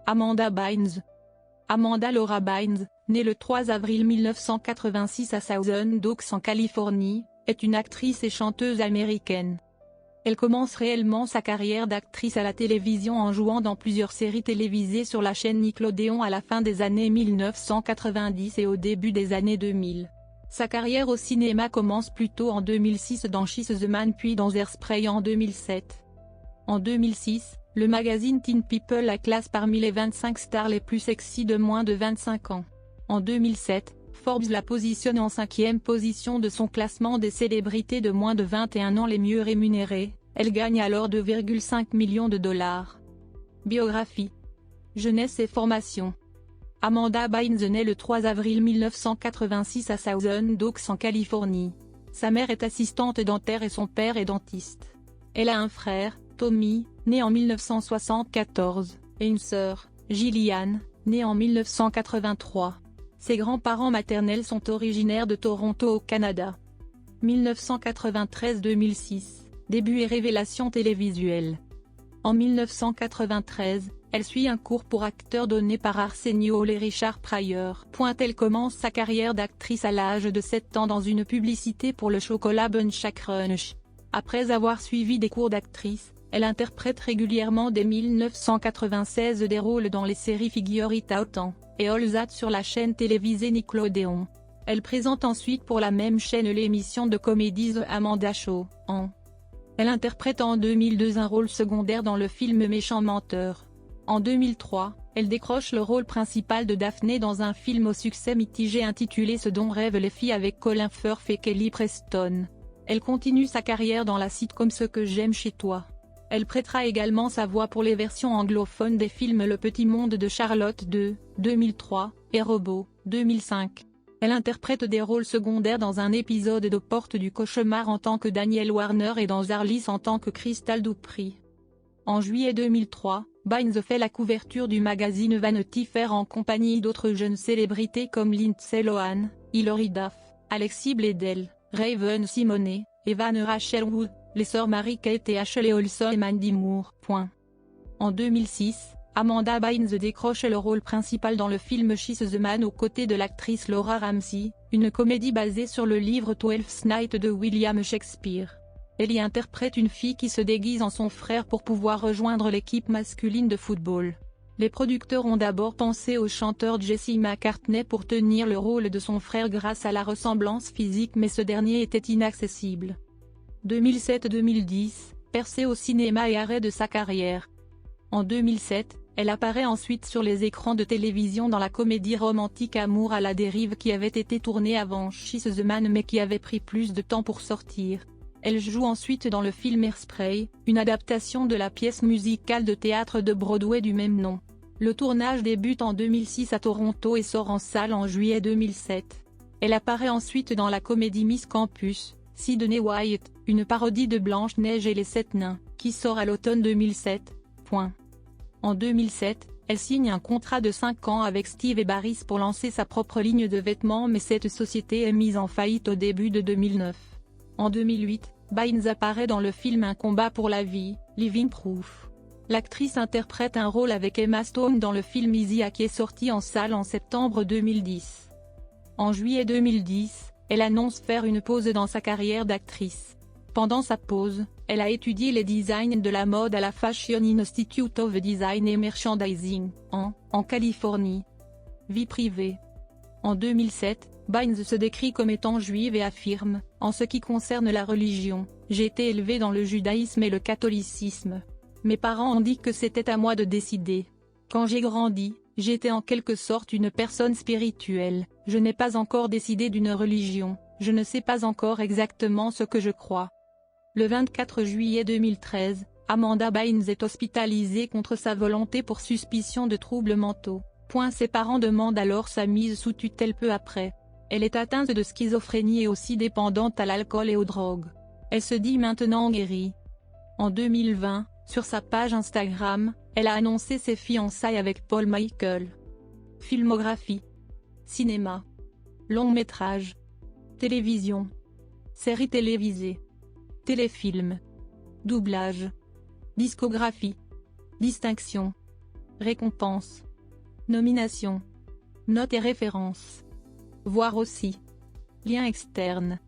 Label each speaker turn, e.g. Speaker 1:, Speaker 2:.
Speaker 1: Amanda Bynes. Amanda Laura Bynes, née le 3 avril 1986 à Thousand Oaks en Californie, est une actrice et chanteuse américaine. Elle commence réellement sa carrière d'actrice à la télévision en jouant dans plusieurs séries télévisées sur la chaîne Nickelodeon à la fin des années 1990 et au début des années 2000. Sa carrière au cinéma commence plutôt en 2006 dans She's the Man puis dans Hairspray en 2007. En 2006, le magazine Teen People la classe parmi les 25 stars les plus sexy de moins de 25 ans. En 2007, Forbes la positionne en 5e position de son classement des célébrités de moins de 21 ans les mieux rémunérées, elle gagne alors 2,5 millions de dollars. Biographie. Jeunesse et formation. Amanda Bynes naît le 3 avril 1986 à Thousand Oaks en Californie. Sa mère est assistante dentaire et son père est dentiste. Elle a un frère, Tommy, né en 1974, et une sœur, Gillian, née en 1983. Ses grands-parents maternels sont originaires de Toronto au Canada. 1993-2006, début et révélation télévisuelle. En 1993, elle suit un cours pour acteur donné par Arsenio Hall et Richard Pryor. Elle commence sa carrière d'actrice à l'âge de 7 ans dans une publicité pour le chocolat Bunchac Crunch. Après avoir suivi des cours d'actrice, elle interprète régulièrement dès 1996 des rôles dans les séries Figure It Out et All That sur la chaîne télévisée Nickelodeon. Elle présente ensuite pour la même chaîne l'émission de comédie The Amanda Show. Elle interprète en 2002 un rôle secondaire dans le film Méchant menteur. En 2003, elle décroche le rôle principal de Daphné dans un film au succès mitigé intitulé Ce dont rêvent les filles avec Colin Firth et Kelly Preston. Elle continue sa carrière dans la sitcom Ce que j'aime chez toi. Elle prêtera également sa voix pour les versions anglophones des films Le Petit Monde de Charlotte II, 2003, et Robot, 2005. Elle interprète des rôles secondaires dans un épisode de Porte du cauchemar en tant que Danielle Warner et dans Arliss en tant que Crystal Dupree. En juillet 2003, Bynes fait la couverture du magazine Vanity Fair en compagnie d'autres jeunes célébrités comme Lindsay Lohan, Hilary Duff, Alexis Bledel, Raven Simone, Evan Rachel Wood, les sœurs Mary-Kate et Ashley Olsen et Mandy Moore. En 2006, Amanda Bynes décroche le rôle principal dans le film She's the Man aux côtés de l'actrice Laura Ramsey, une comédie basée sur le livre Twelfth Night de William Shakespeare. Elle y interprète une fille qui se déguise en son frère pour pouvoir rejoindre l'équipe masculine de football. Les producteurs ont d'abord pensé au chanteur Jesse McCartney pour tenir le rôle de son frère grâce à la ressemblance physique mais ce dernier était inaccessible. 2007-2010, percée au cinéma et arrêt de sa carrière. En 2007, elle apparaît ensuite sur les écrans de télévision dans la comédie romantique Amour à la dérive qui avait été tournée avant She's the Man mais qui avait pris plus de temps pour sortir. Elle joue ensuite dans le film Hairspray, une adaptation de la pièce musicale de théâtre de Broadway du même nom. Le tournage débute en 2006 à Toronto et sort en salle en juillet 2007. Elle apparaît ensuite dans la comédie Miss Campus, Sydney White, une parodie de Blanche-Neige et les 7 nains, qui sort à l'automne 2007. En 2007, elle signe un contrat de 5 ans avec Steve & Barris pour lancer sa propre ligne de vêtements mais cette société est mise en faillite au début de 2009. En 2008, Bynes apparaît dans le film Un combat pour la vie, Living Proof. L'actrice interprète un rôle avec Emma Stone dans le film Easy qui est sorti en salle en septembre 2010. En juillet 2010, elle annonce faire une pause dans sa carrière d'actrice. Pendant sa pause, elle a étudié les designs de la mode à la Fashion Institute of Design and Merchandising, en Californie. Vie privée. En 2007, Bynes se décrit comme étant juive et affirme, en ce qui concerne la religion, j'ai été élevée dans le judaïsme et le catholicisme. Mes parents ont dit que c'était à moi de décider. Quand j'ai grandi, j'étais en quelque sorte une personne spirituelle, je n'ai pas encore décidé d'une religion, je ne sais pas encore exactement ce que je crois. Le 24 juillet 2013, Amanda Bynes est hospitalisée contre sa volonté pour suspicion de troubles mentaux. Ses parents demandent alors sa mise sous tutelle peu après. Elle est atteinte de schizophrénie et aussi dépendante à l'alcool et aux drogues. Elle se dit maintenant guérie. En 2020, sur sa page Instagram, elle a annoncé ses fiançailles avec Paul Michael. Filmographie. Cinéma. Long métrage. Télévision. Séries télévisées. Téléfilm. Doublage. Discographie. Distinction. Récompenses. Nominations. Notes et références. Voir aussi. Liens externes.